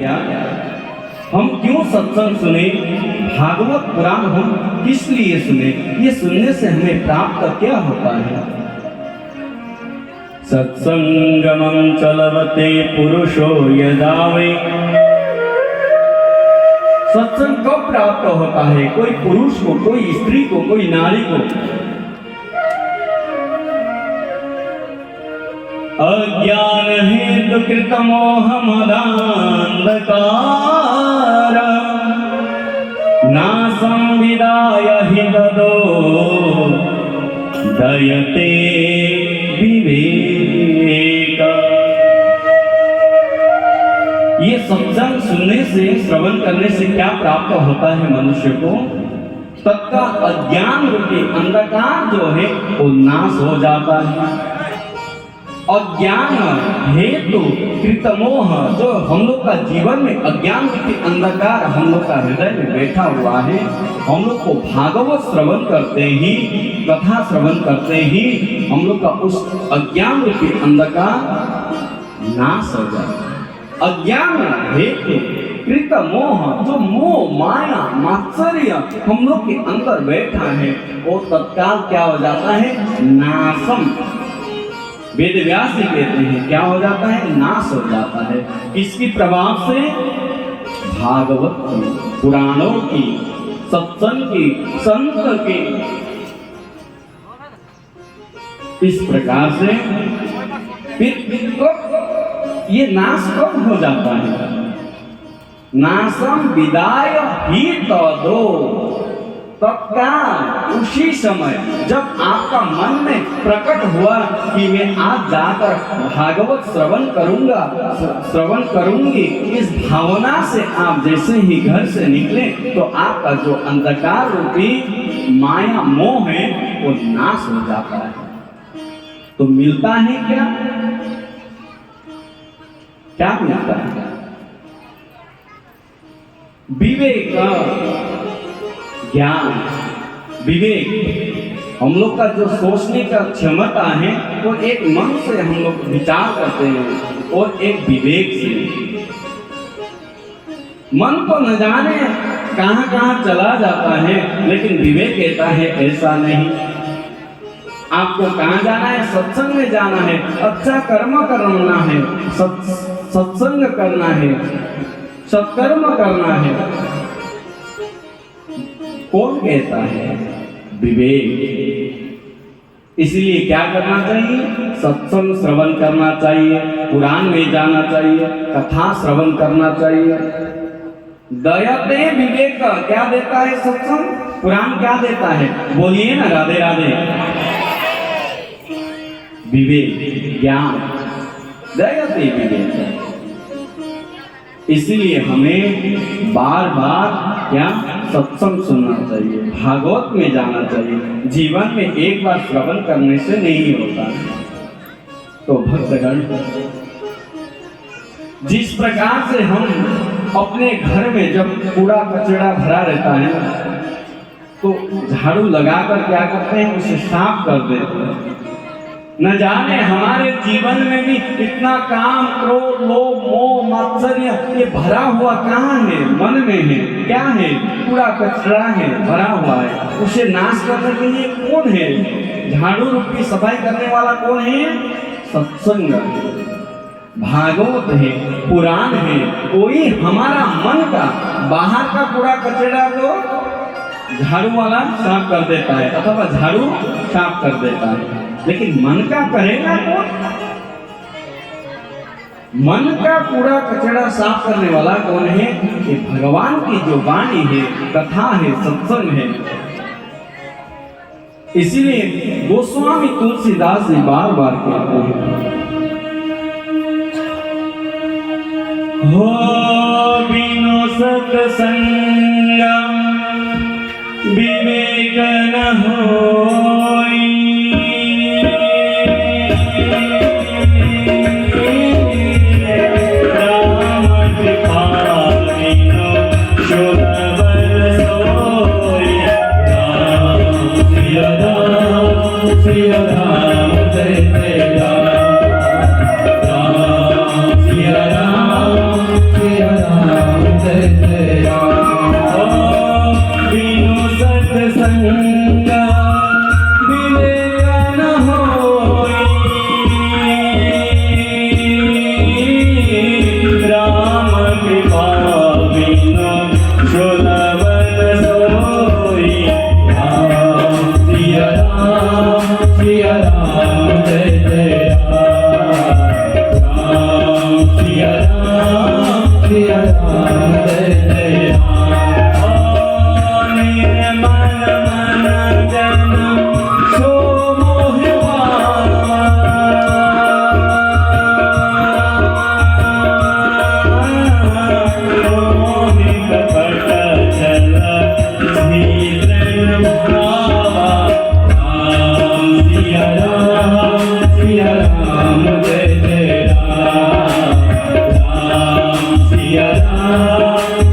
क्या हम क्यों सत्संग सुने, भागवत पुराण हम किस लिए सुने, ये सुनने से हमें प्राप्त क्या होता है। सत्संगमं चलवते पुरुषो यदा वे, सत्संग कब प्राप्त होता है, कोई पुरुष को, कोई स्त्री को, कोई नारी को। अज्ञान हेतु कृत मोह मदान्धकार, नासं विदाय हि तदो दयते विवेक। ये सत्संग सुनने से, श्रवण करने से क्या प्राप्त होता है मनुष्य को, तत्का अज्ञान रूपी अंधकार जो है वो नाश हो जाता है। अज्ञान हेतु कृत मोह, जो हम लोग का जीवन में अज्ञान रूपी अंधकार हम लोग का हृदय में बैठा हुआ है, हम लोग को भागवत श्रवण करते ही, कथा श्रवण करते ही हम लोग का उस अज्ञान रूपी अंधकार नाश हो जाता है। अज्ञान हेतु कृत मोह, जो मोह माया मात्सर्य हम लोग के अंदर बैठा है, वो तत्काल क्या हो जाता है, नाशम। वेद व्यास जी कहते हैं क्या हो जाता है, नाश हो जाता है। इसके प्रभाव से भागवत पुराणों की, सत्संग की, संत की, इस प्रकार से फिर ये नाश कब हो जाता है, नाशम विदाय ही तदो, तत्काल उसी समय जब आपका मन में प्रकट हुआ कि मैं आज जाकर भागवत श्रवण करूंगा, श्रवण करूंगी, इस भावना से आप जैसे ही घर से निकले तो आपका जो अंधकार रूपी माया मोह है वो नाश हो जाता है। तो मिलता है क्या, क्या मिलता है, विवेक, ज्ञान, विवेक। हम लोग का जो सोचने का क्षमता है वो एक मन से हम लोग विचार करते हैं और एक विवेक से। मन तो न जाने कहां कहां चला जाता है, लेकिन विवेक कहता है ऐसा नहीं। आपको कहां जाना है, सत्संग में जाना है, अच्छा कर्म करना है, सत्संग करना है, सत्कर्म करना है। कौन कहता है, विवेक। इसलिए क्या करना चाहिए, सत्संग श्रवण करना चाहिए, पुराण में जाना चाहिए, कथा श्रवण करना चाहिए। दयते विवेक क्या देता है सत्संग, पुराण क्या देता है, बोलिए ना, राधे राधे। विवेक, ज्ञान, दयते विवेक। इसलिए हमें बार बार क्या सत्संग सुनना चाहिए, भागवत में जाना चाहिए। जीवन में एक बार श्रवण करने से नहीं होता। तो भक्तगण, जिस प्रकार से हम अपने घर में जब कूड़ा कचरा भरा रहता है तो झाड़ू लगाकर क्या करते हैं, उसे साफ कर देते हैं। न जाने हमारे जीवन में भी इतना काम, क्रोध, लोभ, मोह, मात्सर्य ये भरा हुआ कहाँ है, मन में है, क्या है, कूड़ा कचरा है, भरा हुआ है। उसे नाश करने के लिए कौन है, झाड़ू रूपी सफाई करने वाला कौन है, सत्संग, भागवत है, पुराण है। कोई हमारा मन का, बाहर का कूड़ा कचरा तो झाड़ू वाला साफ कर देता है अथवा झाड़ू साफ कर देता है, लेकिन मन का करेगा कौन, मन का कूड़ा कचरा साफ करने वाला कौन है, कि भगवान की जो वाणी है, कथा है, सत्संग है। इसीलिए गोस्वामी तुलसीदास जी बार बार कहते हैं, हो बिनु सत्संग विवेक न होई, Jai Ram, Jai Ram,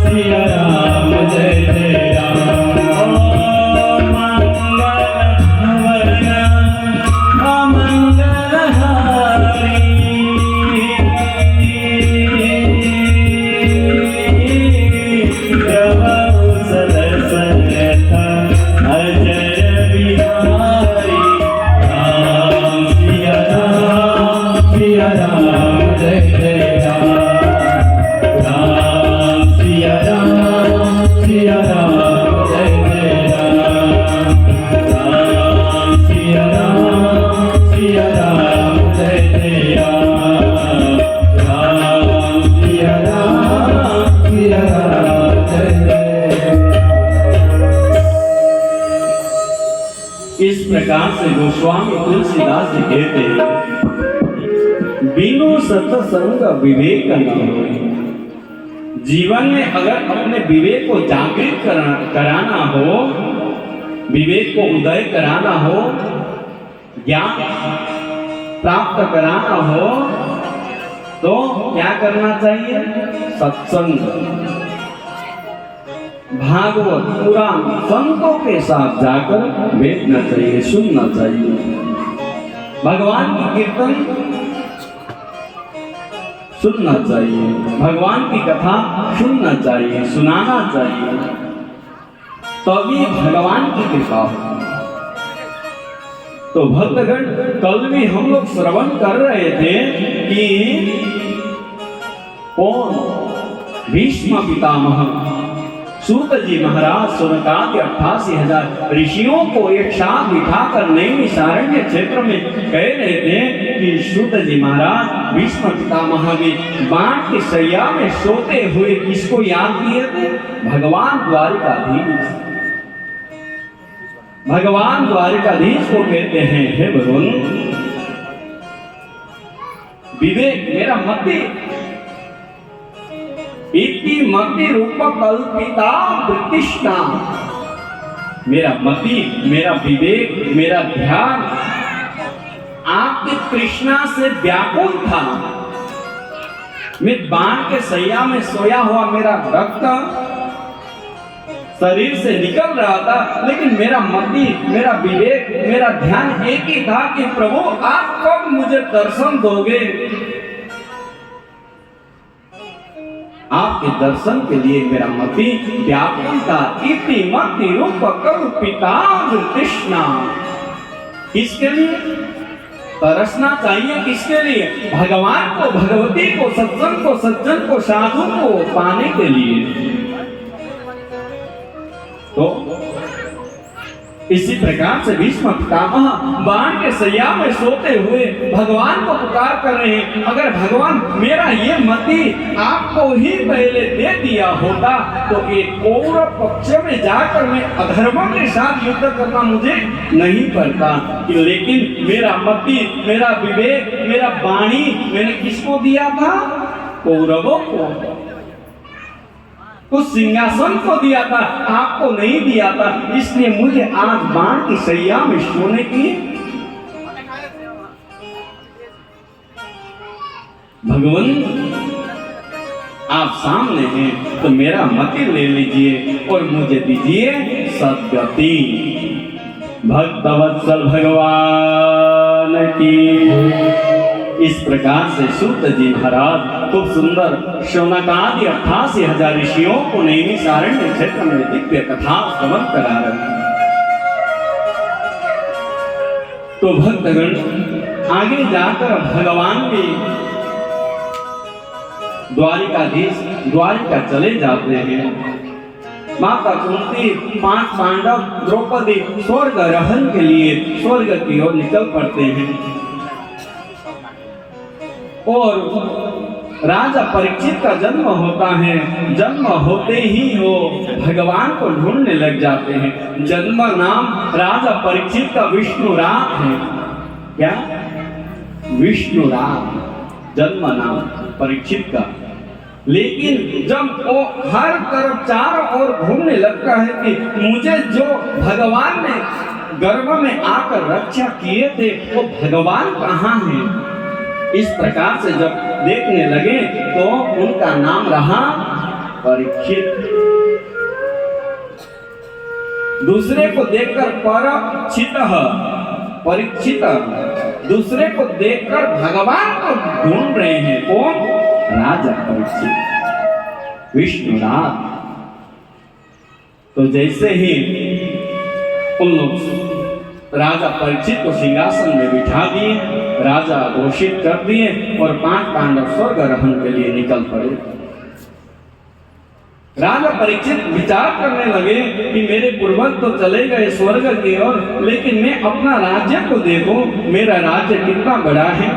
Siya Ram जय जय राम। इस प्रकार से गोस्वामी तुलसीदास जी कहते हैं, बिनु सत्संग विवेक न होए। जीवन में अगर अपने विवेक को जागृत कराना हो, विवेक को उदय कराना हो, ज्ञान प्राप्त कराना हो, तो क्या करना चाहिए? सत्संग, भागवत पुराण संतों के साथ जाकर बैठना चाहिए, सुनना चाहिए। भगवान की कीर्तन सुनना चाहिए, भगवान की कथा सुनना चाहिए, सुनाना चाहिए, तभी भगवान की कृपा हो। तो भक्तगण, कल भी हम लोग श्रवण कर रहे थे कि कौन? भीष्म पितामह सूत जी महाराज शौनकादि 88,000 ऋषियों को एक साथ बिठाकर नैमिषारण्य क्षेत्र में कह रहे थे कि सूत जी महाराज भीष्म पितामह भी बाण की सैया में सोते हुए किसको याद किए थे? भगवान द्वारिकाधीश। भगवान द्वारिकाधीश को कहते हैं, हे भगवान, विवेक मेरा मति इति मति रूप कल्पिता वृत्तिष्ठा। मेरा मति, मेरा विवेक, मेरा ध्यान आपकी तृष्णा से व्याकुल था। मैं बाण के सैया में सोया हुआ, मेरा रक्त शरीर से निकल रहा था, लेकिन मेरा मति, मेरा विवेक, मेरा ध्यान एक ही था कि प्रभु आप कब मुझे दर्शन दोगे। आपके दर्शन के लिए मेरा मति व्याकुल था। इति मति रूप कल्पिता तृष्णा। किसके लिए तरसना चाहिए? किसके लिए? भगवान को, भगवती को, सत्संग को, सज्जन को, साधु को पाने के लिए। तो इसी प्रकार से भीष्म पितामह बाण के सैया में सोते हुए भगवान को पुकार कर रहे हैं, अगर भगवान मेरा ये मति आपको ही पहले दे दिया होता तो एक कौरव पक्ष में जाकर मैं अधर्म के साथ युद्ध करना मुझे नहीं पड़ता। लेकिन मेरा मति, मेरा विवेक, मेरा वाणी मैंने किसको दिया था? कौरवों को। उस सिंहासन को दिया था, आपको नहीं दिया था। इसलिए मुझे आज बाण की सैया में सोने की भगवान आप सामने हैं, तो मेरा मति ले लीजिए और मुझे दीजिए सद्गति। भक्तवत्सल भगवान की। इस प्रकार से सूत जी महाराज खूब सुंदर शौनकादि 88,000 ऋषियों को नैमिषारण्य क्षेत्र में दिव्य कथा श्रवण करा रहे हैं। तो भक्तगण आगे जाकर भगवान भी द्वारिका चले जाते हैं। माता कुंती, 5 पांडव, द्रौपदी स्वर्ग रहन के लिए स्वर्ग की ओर निकल पड़ते हैं और राजा परीक्षित का जन्म होता है। जन्म होते ही वो भगवान को ढूंढने लग जाते हैं। जन्म नाम राजा परीक्षित का विष्णुराज है। क्या? विष्णुराज जन्म नाम परीक्षित का। लेकिन जब वो हर तरफ चारों ओर घूमने लगता है कि मुझे जो भगवान ने गर्भ में आकर रक्षा किए थे वो भगवान कहाँ हैं? इस प्रकार से जब देखने लगे तो उनका नाम रहा परीक्षित, दूसरे को देखकर परीक्षित, दूसरे को देखकर भगवान को ढूंढ रहे हैं। कौन? राजा परीक्षित, विष्णुनाथ। तो जैसे ही उन लोग राजा परीक्षित को सिंहासन में बिठा दिए, राजा घोषित कर दिए और 5 पांडव स्वर्गारोहण के लिए निकल पड़े। राजा परीक्षित विचार करने लगे कि मेरे पूर्वज तो चले गए स्वर्ग की ओर, लेकिन मैं अपना राज्य को देखूं, मेरा राज्य कितना बड़ा है।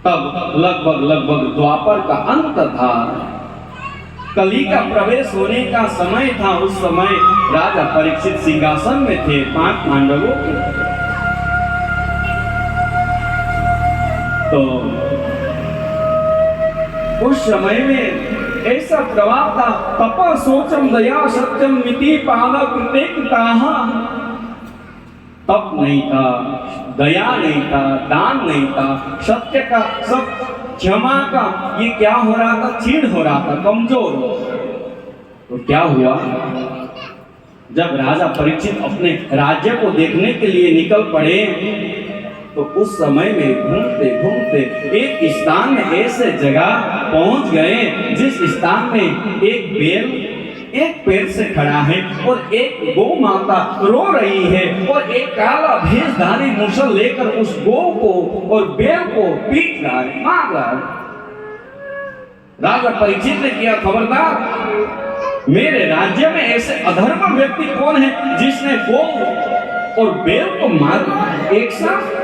तब लगभग द्वापर का अंत था, कली का प्रवेश होने का समय था। उस समय राजा परीक्षित सिंहासन में थे 5 पांडवों के। तो उस समय में ऐसा प्रभाव था, तप सोचम दया सत्यम मिति पाल कृतेकताः। तप नहीं था, दया नहीं था, दान नहीं था, सत्य का सब क्षमा का ये क्या हो रहा था? छीण हो रहा था, कमजोर। तो क्या हुआ? जब राजा परीक्षित अपने राज्य को देखने के लिए निकल पड़े, तो उस समय में घूमते घूमते एक स्थान में ऐसे जगह पहुंच गए जिस स्थान में एक बैल एक पैर से खड़ा है और एक गौ माता रो रही है और एक काला भेषधारी मूसल लेकर उस गौ को और बैल को पीट रहा है, मार रहा है। राजा परीक्षित ने किया, खबरदार, मेरे राज्य में ऐसे अधर्म व्यक्ति कौन है जिसने गौ और बैल को मारा एक साथ?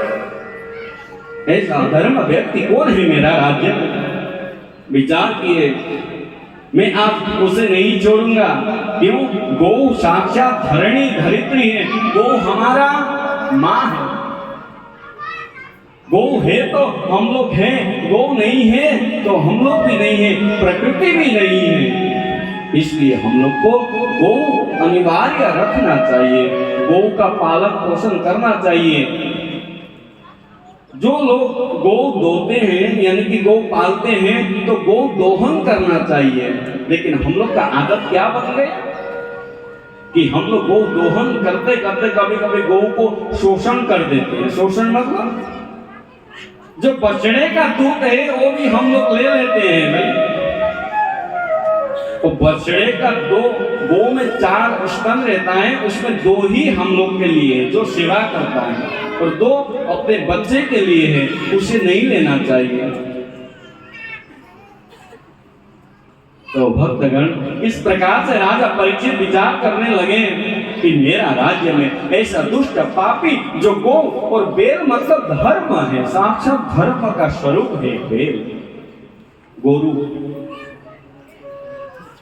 ऐसा अधर्म व्यक्ति कौन है मेरा राज्य में? विचार किए, मैं आज उसे नहीं छोड़ूंगा। क्यों? गौ साक्षात धरणी धरित्री है, गौ हमारा माँ है। गौ है तो हम लोग हैं, गौ नहीं है तो हम लोग भी नहीं है, प्रकृति भी नहीं है। इसलिए हम लोग को गौ अनिवार्य रखना चाहिए, गौ का पालन पोषण करना चाहिए। जो लोग गौ दोते हैं यानी कि गौ पालते हैं तो गौ दोहन करना चाहिए, लेकिन हम लोग का आदत क्या बन गया कि हम लोग गौ दोहन करते करते कभी कभी गौ को शोषण कर देते हैं। शोषण मतलब जो बछड़े का दूध है वो भी हम लोग ले लेते हैं भाई। तो बछड़े का गौ में 4 स्तन रहता है, उसमें 2 ही हम लोग के लिए जो सेवा करता है और 2 अपने बच्चे के लिए है, उसे नहीं लेना चाहिए। तो भक्तगण, इस प्रकार से राजा परीक्षित विचार करने लगे कि मेरा राज्य में ऐसा दुष्ट पापी जो गौ और बैल मतलब धर्म है, साक्षात धर्म का स्वरूप है बैल, गोरु।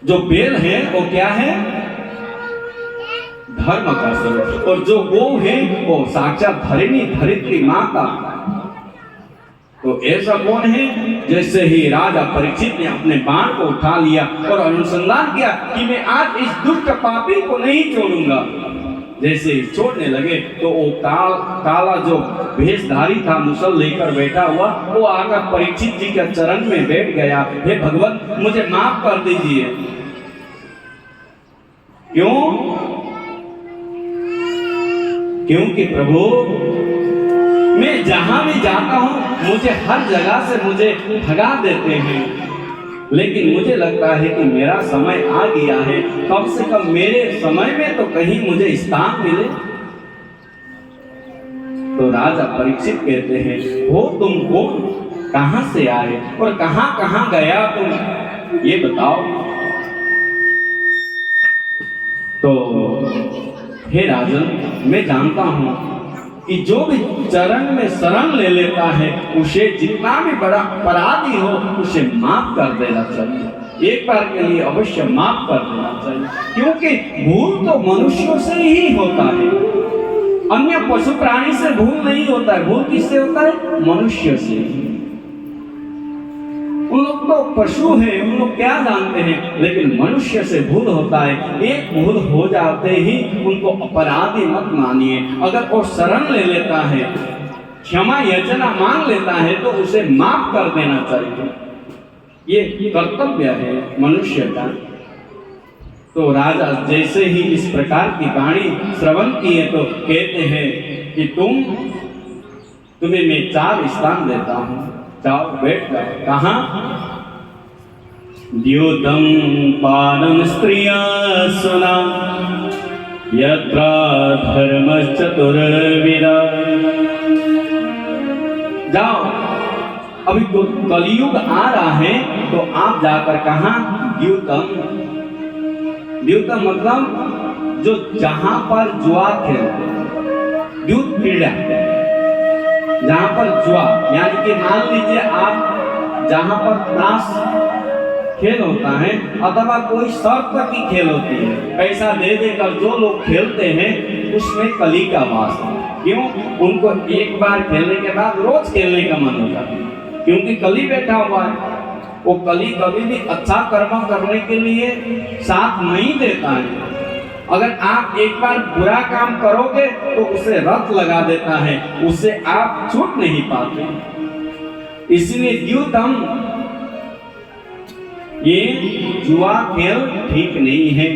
जो बैल है वो क्या है? धर्म का स्वरूप। और जो गौ है वो साक्षात धरणी धरित्री माता। तो ऐसा कौन है? जैसे ही राजा परीक्षित ने अपने बाण को उठा लिया और अनुसंधान किया कि मैं आज इस दुष्ट पापी को नहीं छोड़ूंगा, जैसे ही छोड़ने लगे तो वो काला जो भेषधारी था मुसल लेकर बैठा हुआ, वो आकर परीक्षित जी के चरण में बैठ गया। हे भगवान, मुझे माफ कर दीजिए। क्यों? क्योंकि प्रभु, मैं जहां भी जाता हूं मुझे हर जगह से मुझे भगा देते हैं, लेकिन मुझे लगता है कि मेरा समय आ गया है, कम से कम मेरे समय में तो कहीं मुझे स्थान मिले। तो राजा परीक्षित कहते हैं, हो तुम कौन, कहां से आए और कहां कहां गया तुम, ये बताओ। तो हे राजन, मैं जानता हूं कि जो भी चरण में शरण ले लेता है उसे जितना भी बड़ा अपराधी हो उसे माफ कर देना चाहिए। एक बार के लिए अवश्य माफ कर देना चाहिए, क्योंकि भूल तो मनुष्यों से ही होता है, अन्य पशु प्राणी से भूल नहीं होता है। भूल किससे होता है? मनुष्य से। उन लोग तो पशु हैं, उन लोग क्या जानते हैं, लेकिन मनुष्य से भूल होता है। एक भूल हो जाते ही उनको अपराधी मत मानिए। अगर वो शरण ले लेता है, क्षमा याचना मांग लेता है, तो उसे माफ कर देना चाहिए। ये कर्तव्य है मनुष्य का। तो राजा जैसे ही इस प्रकार की वाणी श्रवण किए तो कहते हैं कि तुम्हें मैं 4 स्थान देता हूं, जाओ बैठ जाओ। कहाँ? द्यूतं पानं स्त्रिया सुना यत्र धर्मश्चतुर्विधा। जाओ, अभी तो कलयुग आ रहा है, तो आप जाकर कहाँ? द्यूतम। द्यूतम मतलब जो जहां पर जुआ खेलते, द्यूत क्रीड़ा, जहां पर जुआ, यानी कि मान लीजिए आप जहां पर ताश खेल होता है अथवा कोई शर्त की खेल होती है, पैसा दे देकर जो लोग खेलते हैं उसमें कली का वास है। क्यों? उनको एक बार खेलने के बाद रोज खेलने का मन होता है, क्योंकि कली बैठा हुआ है। वो कली कभी भी अच्छा कर्म करने के लिए साथ नहीं देता है। अगर आप एक बार बुरा काम करोगे तो उसे रत लगा देता है, उससे आप छूट नहीं पाते। इसलिए द्यूतम, ये जुआ खेल ठीक नहीं है।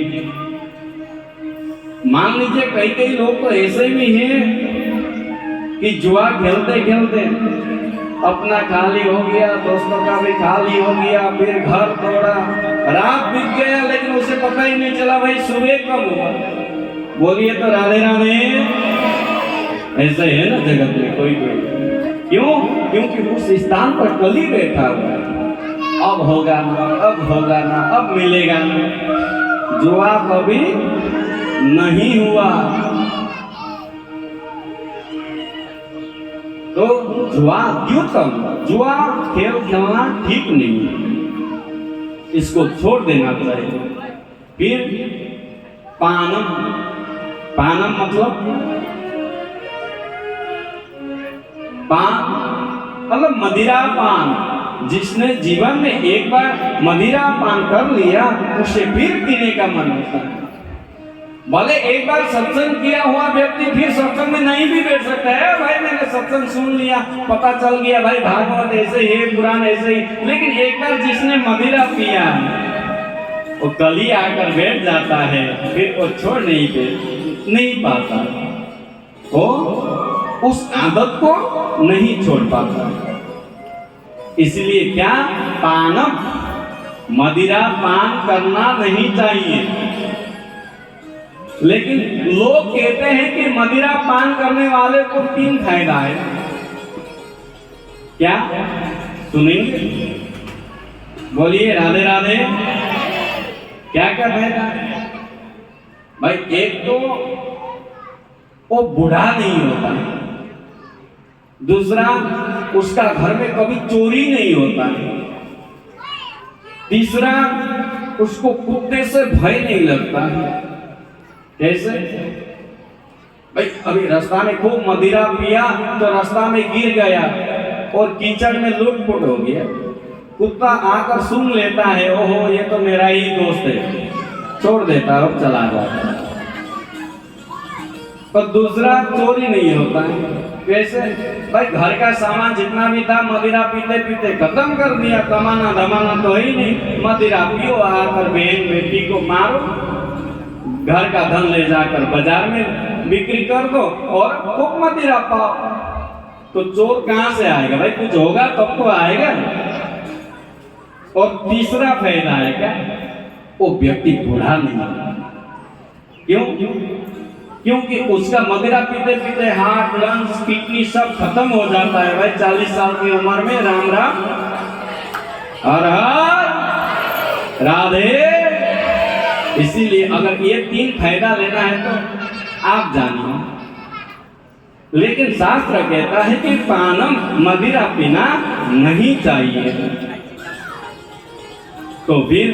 मान लीजिए कई लोग तो ऐसे भी हैं कि जुआ खेलते खेलते अपना खाली हो गया, दोस्तों का भी खाली हो गया, फिर घर तोड़ा, रात बीत गया, लेकिन उसे पता ही नहीं चला भाई सुबह कब हुआ। बोलिए तो राधे राधे। ऐसे है ना जगत में कोई। क्यों? क्योंकि उस स्थान पर कली बैठा हुआ है। अब होगा ना, अब होगा ना, अब मिलेगा ना। जुआ कभी नहीं हुआ। तो जुआ द्यूतम, जुआ खेल खेलना ठीक नहीं है, इसको छोड़ देना चाहिए। फिर पानम, पानम मतलब मतलब मदिरा पान। जिसने जीवन में एक बार मदिरा पान कर लिया उसे फिर पीने का मन होता है। भले एक बार सत्संग किया हुआ व्यक्ति फिर सत्संग में नहीं भी बैठ सकता है। भाई मैंने सत्संग सुन लिया, पता चल गया भाई भागवत ऐसे ही है, पुराण ऐसे ही, लेकिन एक बार जिसने मदिरा पिया वो कली आकर बैठ जाता है, फिर वो छोड़ नहीं पाता, वो उस आदत को नहीं छोड़ पाता। इसलिए क्या? पानम, मदिरा पान करना नहीं चाहिए। लेकिन लोग कहते हैं कि मदिरा पान करने वाले को 3 फायदा है। क्या? सुनेंगे? बोलिए राधे राधे। क्या क्या फायदा है भाई? एक तो वो बूढ़ा नहीं होता, दूसरा उसका घर में कभी चोरी नहीं होता, तीसरा उसको कुत्ते से भय नहीं लगता। कैसे भाई? अभी रास्ता में खूब मदिरा पिया तो रास्ता में गिर गया और कीचड़ में लुटपुट हो गया, कुत्ता आकर सुन लेता है, ओहो ये तो मेरा ही दोस्त है, छोड़ देता और चला जाता। पर दूसरा चोरी नहीं होता है। कैसे भाई? घर का सामान जितना भी था मदिरा पीते पीते खत्म कर दिया, कमाना धमाना तो ही नहीं, मदिरा पियो, आकर बहन बेटी को मारो, घर का धन ले जाकर बाजार में बिक्री कर दो और खूब मदिरा पाओ। तो चोर कहां से आएगा भाई? कुछ होगा तब तो आएगा। और तीसरा फायदा है क्या? वो व्यक्ति बूढ़ा नहीं। क्यों? क्योंकि उसका मदिरा पीते पीते हार्ट, लंग्स, किडनी सब खत्म हो जाता है भाई 40 साल की उम्र में। राम राम, हर हर राधे। इसीलिए अगर ये 3 फायदा लेना है तो आप जानिए। लेकिन शास्त्र कहता है कि पानम, मदिरा पीना नहीं चाहिए। तो फिर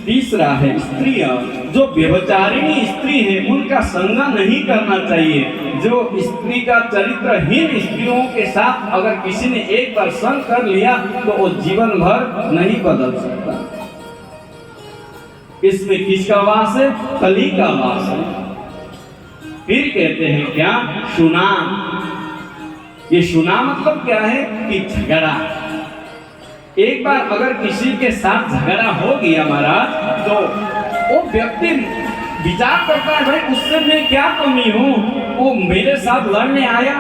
तीसरा है स्त्रियां, जो व्यभिचारिणी स्त्री है उनका संग नहीं करना चाहिए। जो स्त्री का चरित्रहीन स्त्रियों के साथ अगर किसी ने एक बार संग कर लिया तो वो जीवन भर नहीं बदल सकता। इसमें किसका वास है? कली का वास है। फिर कहते हैं क्या? सुना। ये सुना मतलब क्या है? कि झगड़ा। एक बार अगर किसी के साथ झगड़ा हो गया हमारा, तो वो व्यक्ति विचार करता है भाई उससे मैं क्या कमी हूं, वो मेरे साथ लड़ने आया।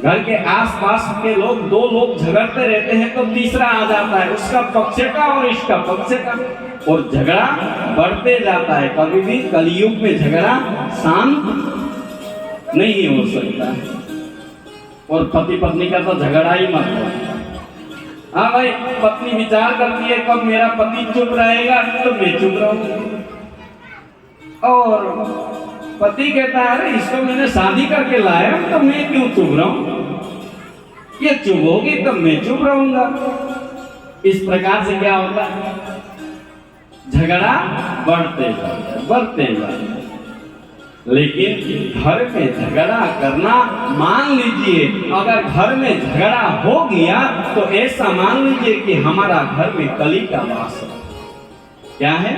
घर के आसपास के लोग, दो लोग झगड़ते रहते हैं तो तीसरा आ जाता है, उसका पक्ष का और इसका पक्ष का, और झगड़ा बढ़ते जाता है। कभी भी कलयुग में झगड़ा शांत नहीं हो सकता। और पति पत्नी का तो झगड़ा ही मत हो। हाँ भाई, पत्नी विचार करती है कब मेरा पति चुप रहेगा तो मैं चुप रहूंगी, और पति कहता है अरे इसको मैंने शादी करके लाया तो मैं क्यों चुप रहूं, ये चुप होगी तो मैं चुप रहूंगा। इस प्रकार से क्या होता है, झगड़ा बढ़ते जाते। लेकिन घर में झगड़ा करना, मान लीजिए अगर घर में झगड़ा हो गया तो ऐसा मान लीजिए कि हमारा घर में कली का वास है। क्या है?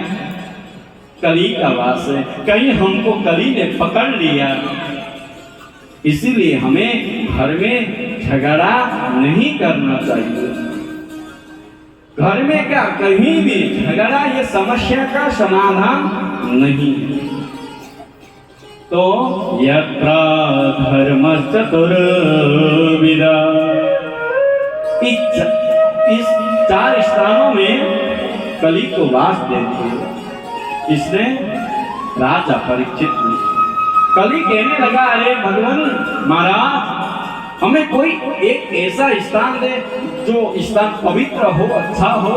कली का वास है। कहीं हमको कली ने पकड़ लिया, इसीलिए हमें घर में झगड़ा नहीं करना चाहिए। घर में क्या, कहीं भी झगड़ा ये समस्या का समाधान नहीं है। तो यत्र धर्मश्चतुर्विधा, इस 4 स्थानों में कली को वास देती है। इसने राजा परीक्षित ने, कली कहने लगा अरे भगवान महाराज, हमें कोई एक ऐसा स्थान दे जो स्थान पवित्र हो, अच्छा हो।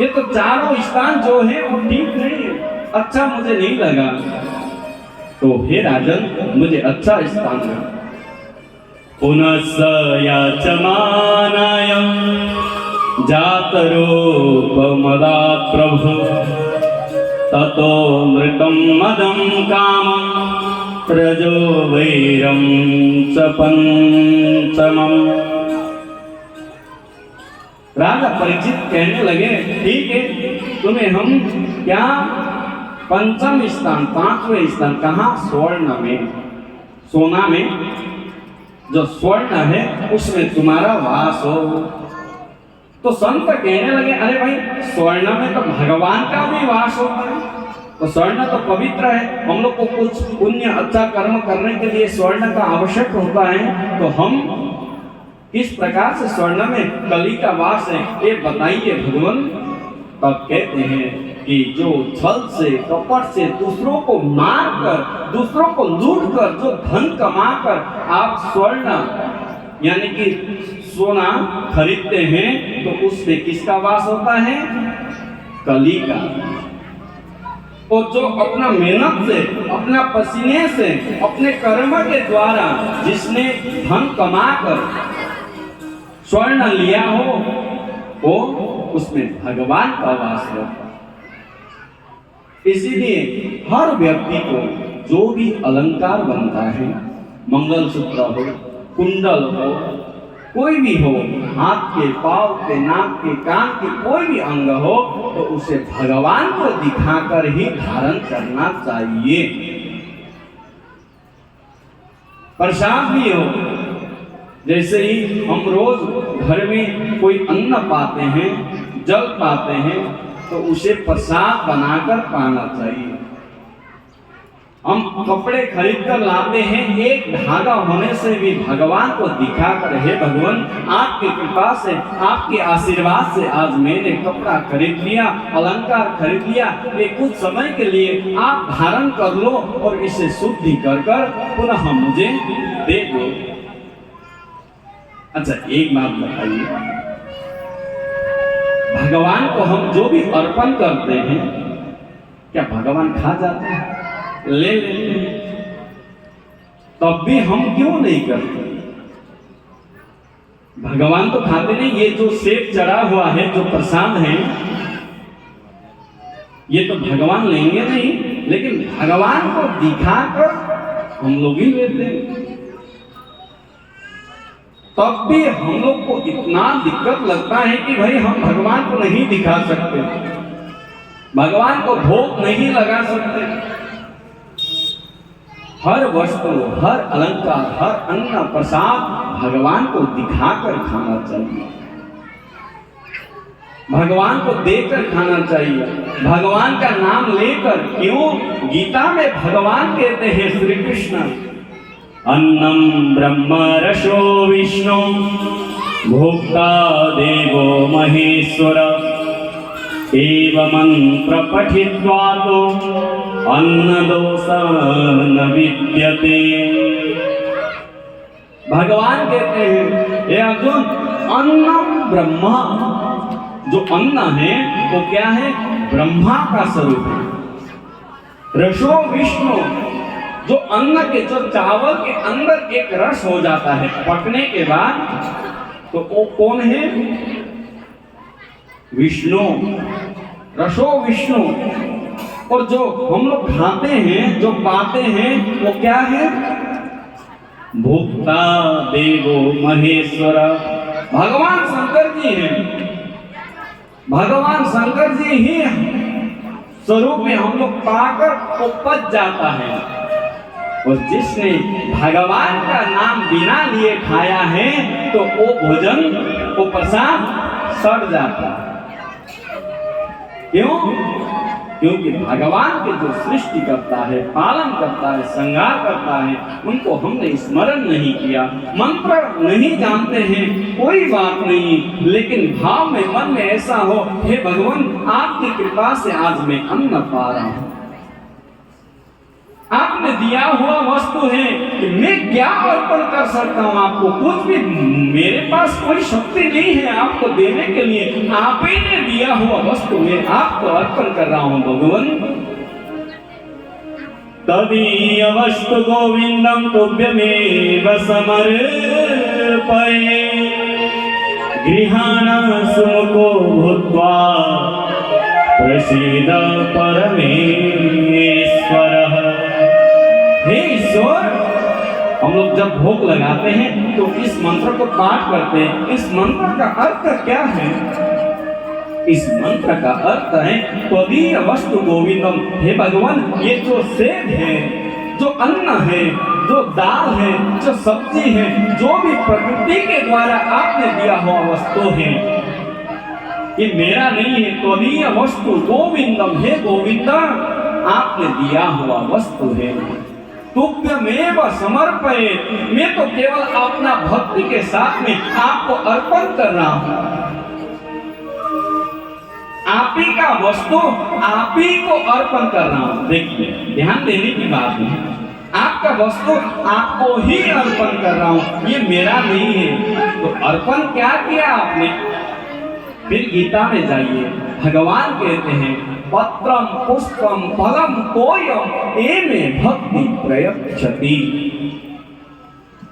ये तो चारों स्थान जो है वो ठीक नहीं है, अच्छा मुझे नहीं लगा। तो हे राजन, मुझे अच्छा स्थान दे। पुनः याचमानाय जातरूपमदात् प्रभु, ततो मृतं मदं कामं प्रजो वैरं च पंचमम्। राजा परीक्षित कहने लगे ठीक है, तुम्हें हम क्या पंचम स्थान, 5वें स्थान, कहाँ? स्वर्ण में, सोना में जो स्वर्ण है उसमें तुम्हारा वास हो। तो संत कहने लगे अरे भाई, स्वर्ण में तो भगवान का भी वास होता है, तो स्वर्ण तो पवित्र है, हम लोग को कुछ पुण्य अच्छा कर्म करने के लिए स्वर्ण का आवश्यक होता है, तो हम किस प्रकार से स्वर्ण में कली का वास है ये बताइए भगवान। तब कहते हैं कि जो छल से, कपट से, दूसरों को मारकर, दूसरों को लूटकर जो धन कमाकर आप स्वर्ण यानी कि सोना खरीदते हैं, तो उसमें किसका वास होता है? कली का। और जो अपना मेहनत से, अपना पसीने से, अपने कर्म के द्वारा जिसने धन कमाकर स्वर्ण लिया हो, वो उसमें भगवान का वास होता है। इसीलिए हर व्यक्ति को जो भी अलंकार बनता है, मंगलसूत्र हो, कुंडल हो, कोई भी हो, हाथ के, पांव के, नाक के, कान के कोई भी अंग हो, तो उसे भगवान को दिखाकर ही धारण करना चाहिए। प्रसाद भी हो, जैसे ही हम रोज घर में कोई अन्न पाते हैं, जल पाते हैं, तो उसे प्रसाद बनाकर पाना चाहिए। हम कपड़े खरीद कर लाते हैं, एक धागा होने से भी भगवान को दिखाकर हे भगवान, आपकी कृपा से, आपके आशीर्वाद से आज मैंने कपड़ा खरीद लिया, अलंकार खरीद लिया, ये कुछ समय के लिए आप धारण कर लो और इसे शुद्धि कर कर पुनः मुझे दे दो। अच्छा, एक बात बताइए, भगवान को हम जो भी अर्पण करते हैं, क्या भगवान खा जाते हैं? ले लेते हैं, तब भी हम क्यों नहीं करते? भगवान तो खाते नहीं। ये जो सेब चढ़ा हुआ है, जो प्रसाद है, ये तो भगवान लेंगे नहीं, लेकिन भगवान को दिखाकर हम लोग ही लेते हैं। तब भी हम लोग को इतना दिक्कत लगता है कि भाई हम भगवान को नहीं दिखा सकते, भगवान को भोग नहीं लगा सकते। हर वस्तु, हर अलंकार, हर अन्न प्रसाद भगवान को दिखाकर खाना चाहिए, भगवान को देखकर खाना चाहिए, भगवान का नाम लेकर। क्यों? गीता में भगवान कहते हैं श्री कृष्ण, अन्नम ब्रह्म रसो विष्णु भोक्ता देवो महेश्वर एवं प्रपठित्वा तो अन्न दोष न विद्यते। भगवान कहते हैं हे अर्जुन, अन्नम ब्रह्मा, जो अन्न है वो क्या है? ब्रह्मा का स्वरूप है। रसो विष्णु, जो अन्न के, जो चावल के अंदर एक रस हो जाता है पकने के बाद, तो वो कौन है? विष्णु, रसो विष्णु। और जो हम लोग खाते हैं, जो पाते हैं, वो क्या है? भोक्ता देवो महेश्वर। भगवान शंकर जी हैं, भगवान शंकर जी ही स्वरूप में हम लोग पाकर उपज जाता है। और जिसने भगवान का नाम बिना लिए खाया है तो वो भोजन, वो प्रसाद सड़ जाता है। क्यों? क्योंकि भगवान के जो सृष्टि करता है, पालन करता है, श्रृंगार करता है, उनको हमने स्मरण नहीं किया, मंत्र नहीं जानते हैं, कोई बात नहीं, लेकिन भाव में, मन में ऐसा हो, हे भगवान आपकी कृपा से आज मैं अन्न पा रहा हूं, आपने दिया हुआ वस्तु है कि मैं क्या अर्पण कर सकता हूं आपको? कुछ भी, मेरे पास कोई शक्ति नहीं है आपको देने के लिए, आप ही ने दिया हुआ वस्तु मैं आपको अर्पण कर रहा हूं भगवान। तदीय वस्तु गोविंदम तुभ्यमेव समर्पये गृहाण सुमुखो भूत्वा प्रसीद परमेश्वरः। हे ईश्वर, हम लोग जब भोग लगाते हैं तो इस मंत्र को पाठ करते हैं। इस मंत्र का अर्थ क्या है? इस मंत्र का अर्थ है त्वदीय वस्तु गोविंदम। हे भगवान, ये जो सेब है, जो अन्न है, जो दाल है, जो सब्जी है, जो भी प्रकृति के द्वारा आपने दिया हुआ वस्तु है, ये मेरा नहीं है। त्वदीय वस्तु गोविंदम, हे गोविंद, आपने दिया हुआ वस्तु है। तुभ्यमेव समर्पये, मैं तो केवल अपना भक्ति के साथ में आपको अर्पण कर रहा हूं। आप ही का वस्तु आप ही को अर्पण कर रहा हूं। देखिए, ध्यान देने की बात है, आपका वस्तु आपको ही अर्पण कर रहा हूं, ये मेरा नहीं है। तो अर्पण क्या किया आपने? फिर गीता में जाइए, भगवान कहते हैं पत्रम पुष्पम फलम तोयम एमे भक्ति प्रयच्छति।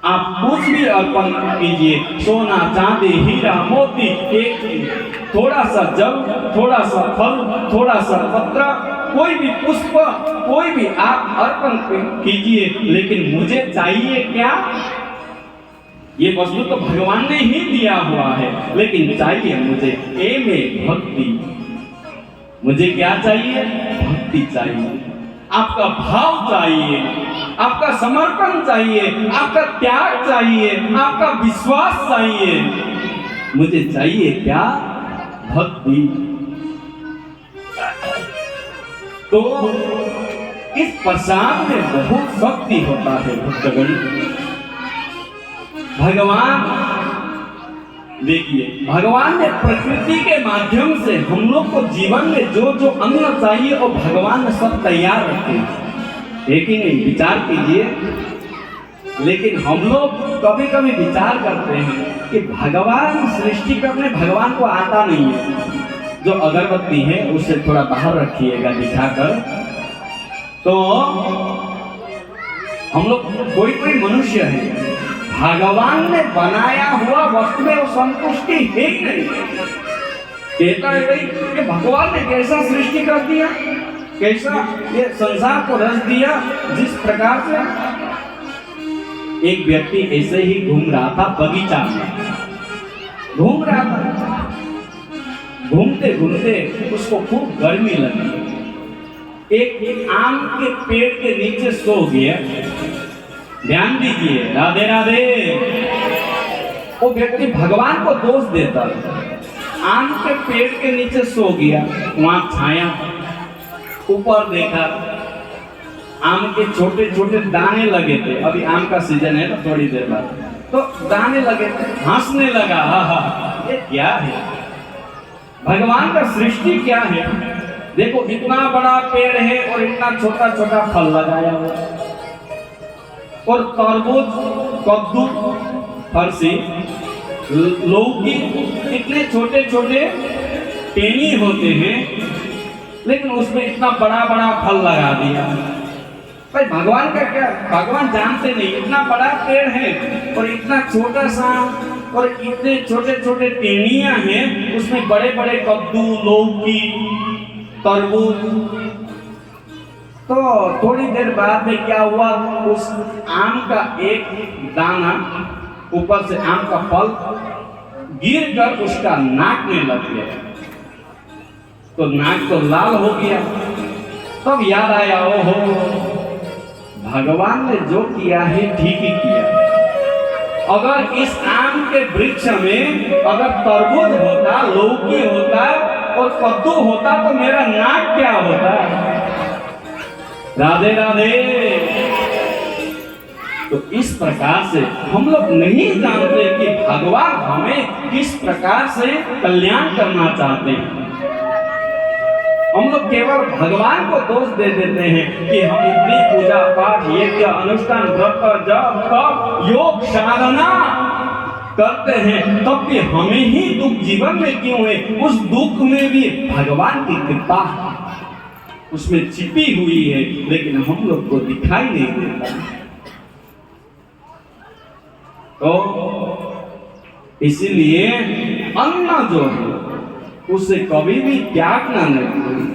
आप कुछ भी अर्पण कीजिए, सोना चांदी हीरा मोती, एक थोड़ा सा जल, थोड़ा सा फल, थोड़ा सा पत्र, कोई भी पुष्प, कोई भी आप अर्पण कीजिए, लेकिन मुझे चाहिए क्या? ये वस्तु तो भगवान ने ही दिया हुआ है, लेकिन चाहिए मुझे एमे भक्ति। मुझे क्या चाहिए? भक्ति चाहिए, आपका भाव चाहिए, आपका समर्पण चाहिए, आपका त्याग चाहिए, आपका विश्वास चाहिए। मुझे चाहिए क्या? भक्ति। तो इस प्रसाद में बहुत शक्ति होता है भक्तगण। भगवान, देखिए, भगवान ने प्रकृति के माध्यम से हम लोग को जीवन में जो जो अन्न चाहिए वो भगवान ने सब तैयार रखे, एक ही नहीं, विचार कीजिए। लेकिन हम लोग कभी कभी विचार करते हैं कि भगवान सृष्टि करने भगवान को आता नहीं है। जो अगरबत्ती है उसे थोड़ा बाहर रखिएगा दिखाकर। तो हम लोग, कोई कोई मनुष्य है, भगवान ने बनाया हुआ वस्तु में वो संतुष्टि है ही नहीं। कहता है भाई कि भगवान ने कैसा सृष्टि कर दिया, कैसा ये संसार को रच दिया। जिस प्रकार से एक व्यक्ति ऐसे ही घूम रहा था, बगीचा में घूम रहा था, घूमते घूमते उसको खूब गर्मी लगी, एक आम के पेड़ के नीचे सो गया। ध्यान दीजिए, राधे राधे। वो व्यक्ति भगवान को दोष देता था। आम के पेड़ के नीचे सो गया, वहां छाया, ऊपर देखा, आम के छोटे छोटे दाने लगे थे। अभी आम का सीजन है ना, थोड़ी देर बाद तो दाने लगे थे, हंसने लगा, ये क्या है, भगवान का सृष्टि क्या है। देखो इतना बड़ा पेड़ है और इतना छोटा छोटा फल लगाया हुआ, और तरबूज, कद्दू, फरसी, लौकी इतने छोटे छोटे टेनी होते हैं, लेकिन उसमें इतना बड़ा बड़ा फल लगा दिया। भाई भगवान का क्या, भगवान जानते नहीं, इतना बड़ा पेड़ है और इतना छोटा सा, और इतने छोटे छोटे टेनियां हैं, उसमें बड़े बड़े कद्दू, लौकी, तरबूज। तो थोड़ी देर बाद में क्या हुआ, उस आम का एक दाना, ऊपर से आम का फल गिर कर उसका नाक में लग गया, तो नाक तो लाल हो गया। तब याद आया, ओहो भगवान ने जो किया है ठीक ही किया। अगर इस आम के वृक्ष में अगर तरबूज होता, लौकी होता और कद्दू होता तो मेरा नाक क्या होता। राधे राधे। तो इस प्रकार से हम लोग नहीं जानते कि भगवान हमें किस प्रकार से कल्याण करना चाहते हैं। हम लोग केवल भगवान को दोष दे देते हैं कि हम इतनी पूजा पाठ, यज्ञ, अनुष्ठान, व्रत, जप, तप, योग, साधना करते हैं, तब भी हमें ही दुख जीवन में क्यों है। उस दुख में भी भगवान की कृपा उसमें छिपी हुई है, लेकिन हम लोग को दिखाई नहीं देता। तो इसीलिए अन्न जो है उसे कभी भी त्याग ना करें।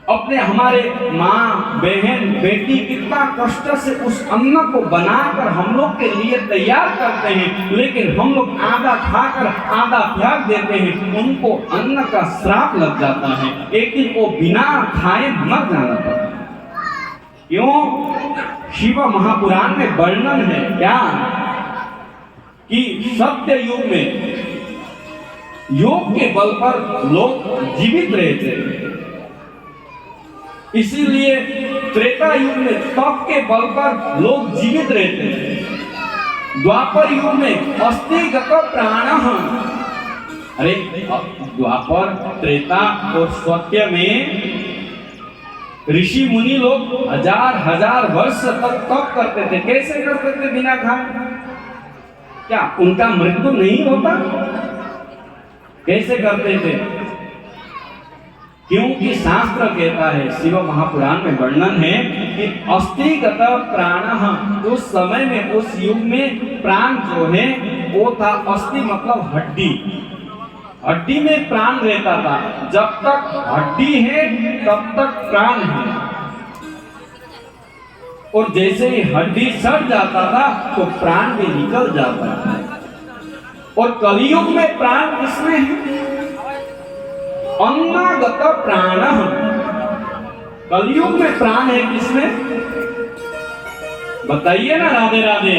अपने हमारे माँ, बहन, बेटी कितना कष्ट से उस अन्न को बनाकर हम लोग के लिए तैयार करते हैं, लेकिन हम लोग आधा खाकर आधा त्याग देते हैं। उनको अन्न का श्राप लग जाता है, एक दिन वो बिना खाए मर जाना पड़ता है। क्यों? शिव महापुराण में वर्णन है क्या कि सत्य युग में योग के बल पर लोग जीवित रहे थे, इसीलिए त्रेता युग में तप के बल पर लोग जीवित रहते थे। द्वापर युग में अस्थिगत प्राण, अरे द्वापर, त्रेता और सत्य में ऋषि मुनि लोग हजार हजार वर्ष तक तप करते थे। कैसे करते थे बिना खाए? क्या उनका मृत्यु नहीं होता? कैसे करते थे? क्योंकि शास्त्र कहता है, शिव महापुराण में वर्णन है कि अस्थिगत प्राण, उस समय में, उस युग में प्राण जो है वो था, अस्थि मतलब हड्डी, हड्डी में प्राण रहता था। जब तक हड्डी है तब तक प्राण है, और जैसे ही हड्डी सड़ जाता था तो प्राण भी निकल जाता था। और कलियुग में प्राण किसमें है? अन्नागत प्राण। कलियुग में प्राण है किसमें? बताइए ना। राधे राधे।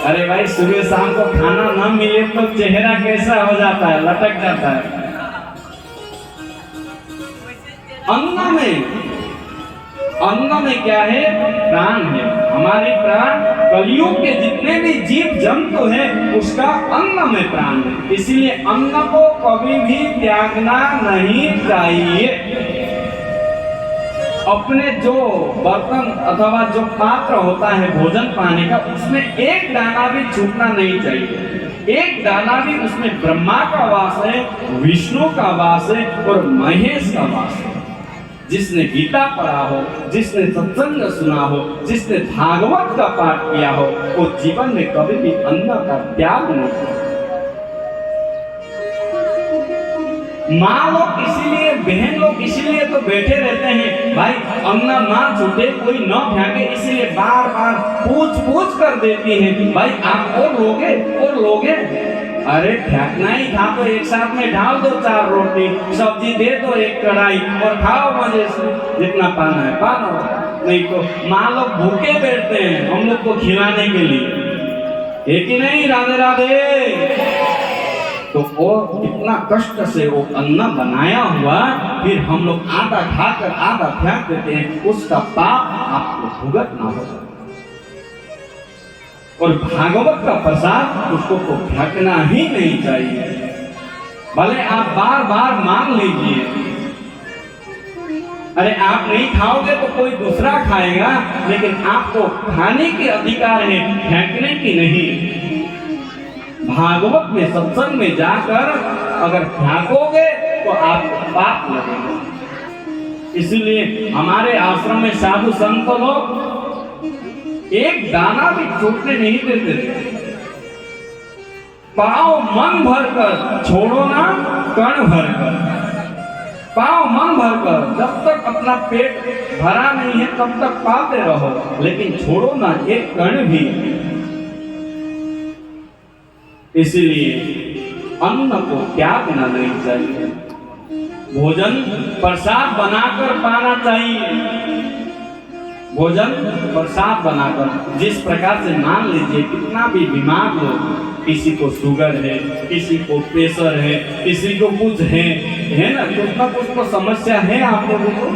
अरे भाई सुबह शाम को खाना न मिले तो चेहरा कैसा हो जाता है, लटक जाता है। अन्न में क्या है? प्राण है। हमारे प्राण, कलियुग के जितने भी जीव जंतु हैं उसका अन्न में प्राण है। इसलिए अन्न को कभी भी त्यागना नहीं चाहिए। अपने जो बर्तन अथवा जो पात्र होता है भोजन पाने का, उसमें एक दाना भी छूटना नहीं चाहिए। एक दाना भी उसमें ब्रह्मा का वास है, विष्णु का वास है और महेश का वास है। जिसने गीता पढ़ा हो, जिसने सत्संग सुना हो, जिसने भागवत का पाठ किया हो, वो जीवन में कभी भी अन्न का त्याग नहीं किया। माँ लोग इसीलिए, बहन लोग इसीलिए तो बैठे रहते हैं, भाई अन्न ना छूटे, कोई न फेंके, इसीलिए बार बार पूछ कर देती हैं, भाई आप और लोगे। अरे फेंकना ही था तो एक साथ में डाल दो 4 रोटी, सब्जी दे दो 1 कढ़ाई और खाओ मजे से, जितना पाना है पा लो। नहीं तो माँ लोग भूखे बैठते हैं हम लोग को खिलाने के लिए। है कि नहीं? राधे राधे। तो वो कितना कष्ट से वो अन्न बनाया हुआ, फिर हम लोग आधा खाकर आधा फेंक देते हैं, उसका पाप आपको भुगतना होगा। और भागवत का प्रसाद उसको तो फेंकना ही नहीं चाहिए, भले आप बार बार मांग लीजिए। अरे आप नहीं खाओगे तो कोई दूसरा खाएगा, लेकिन आपको खाने के अधिकार है, फेंकने की नहीं। भागवत में सत्संग में जाकर अगर फेंकोगे तो आपको पाप लगेगा। इसलिए हमारे आश्रम में साधु संत लोग एक दाना भी छूटने नहीं देते थे। पाओ मन भरकर, छोड़ो ना कण भरकर। पाओ मन भरकर, जब तक अपना पेट भरा नहीं है तब तक पाते रहो, लेकिन छोड़ो ना एक कण भी। इसलिए अन्न को त्यागना नहीं चाहिए, भोजन प्रसाद बनाकर पाना चाहिए। भोजन प्रसाद बनाकर, जिस प्रकार से मान लीजिए कितना भी बीमार लोग, किसी को शुगर है, किसी को प्रेशर है, किसी को कुछ है ना, कुछ ना कुछ तो समस्या है आप लोगों को,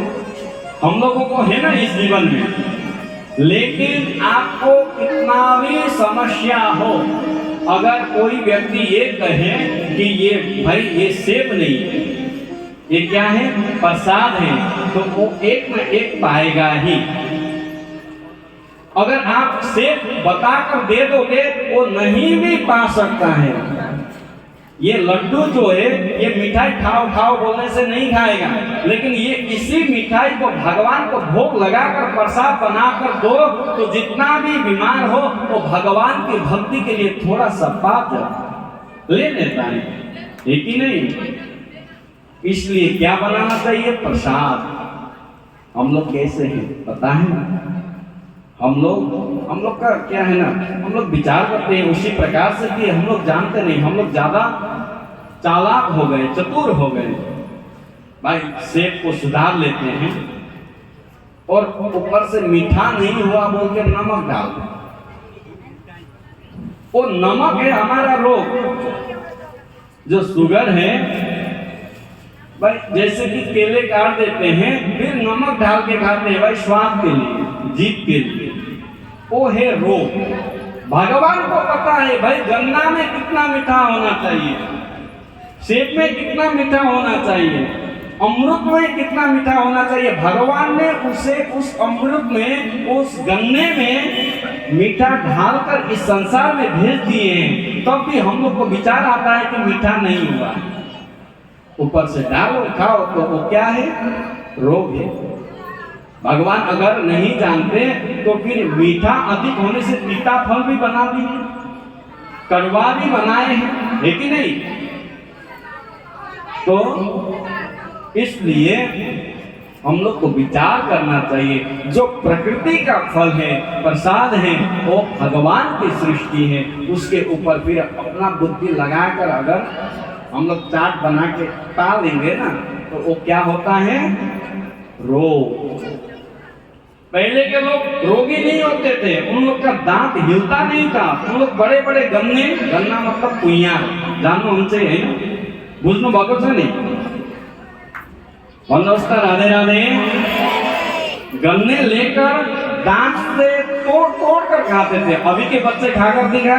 हम लोगों को है ना इस जीवन में। लेकिन आपको कितना भी समस्या हो, अगर कोई व्यक्ति ये कहे कि ये भाई ये सेब नहीं है, ये क्या है, प्रसाद है, तो वो एक न एक पाएगा ही। अगर आप सेब बताकर दे दोगे वो नहीं भी पा सकता है। ये लड्डू जो है ये मिठाई खाओ खाओ बोलने से नहीं खाएगा, लेकिन ये इसी मिठाई को भगवान को भोग लगाकर प्रसाद बनाकर दो तो जितना भी बीमार हो वो भगवान की भक्ति के लिए थोड़ा सा पाप ले लेता है कि नहीं? इसलिए क्या बनाना चाहिए? प्रसाद। हम लोग कैसे हैं पता है ना? हम लोग का क्या है ना, हम लोग विचार करते हैं उसी प्रकार से कि हम लोग जानते नहीं, हम लोग ज्यादा चालाक हो गए, चतुर हो गए। भाई सेब को सुधार लेते हैं और ऊपर से मीठा नहीं हुआ बोल के नमक डाल दो। वो नमक है हमारा रोग। जो शुगर है भाई, जैसे कि केले काट देते हैं फिर नमक डाल के खाते हैं भाई, स्वाद के लिए, जीत के लिए, वो है रोग। भगवान को पता है भाई गन्ना में कितना मीठा होना चाहिए, सेब में कितना मीठा होना चाहिए, अमृत में कितना मीठा होना चाहिए। भगवान ने उसे उस अमृत में, उस गन्ने में मीठा ढालकर इस संसार में भेज दिए हैं, तब भी हम लोग को विचार आता है कि मीठा नहीं हुआ। ऊपर से डालो खाओ तो वो क्या है? रोग है। भगवान अगर नहीं जानते तो फिर मीठा अधिक होने से तीता फल भी बना दिए, कड़वा भी बनाए हैं, है कि नहीं? तो इसलिए हम लोग को विचार करना चाहिए, जो प्रकृति का फल है, प्रसाद है, वो भगवान की सृष्टि है, उसके ऊपर फिर अपना बुद्धि लगाकर अगर हम लोग चाट बना के खा लेंगे ना तो वो क्या होता है? रोग। पहले के लोग रोगी नहीं होते थे, उन लोग का दांत हिलता नहीं था, उन लोग बड़े बड़े गन्ने, गन्ना मतलब कुइया, जानो हमसे है बुझनो बाको से नहीं नमस्कार, राधे राधे। गन्ने लेकर दांत से तोड़ तोड़ कर खाते थे। अभी के बच्चे खाकर दिखा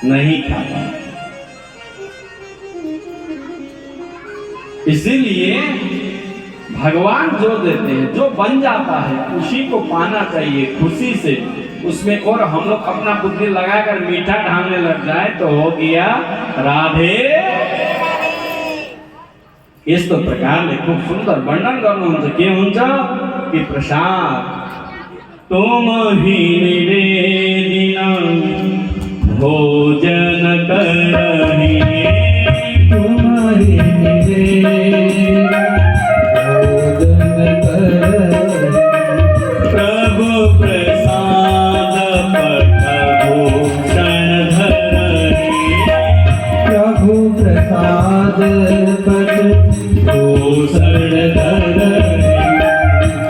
नहीं खाता। इसीलिए भगवान जो देते हैं, जो बन जाता है उसी को पाना चाहिए खुशी से उसमें। और हम लोग अपना बुद्धि लगाकर मीठा ढालने लग जाए तो हो गया राधे। इस तो प्रकार ले खूब सुंदर वर्णन गर्नु हुन्छ के हुन्छ कि प्रसाद तुम ही निवेदिन भोजन करहि, तुम ही निवेदिन भोजन करहि, प्रभु प्रसाद पठभूषण धरहि, प्रभु प्रसाद भूषण धरहि,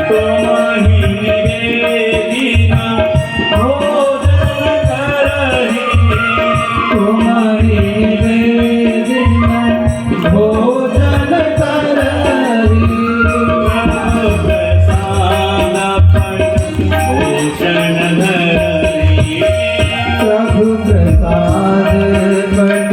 तुम ही निवेदिन भूषण धरि प्रभु प्रसाद बट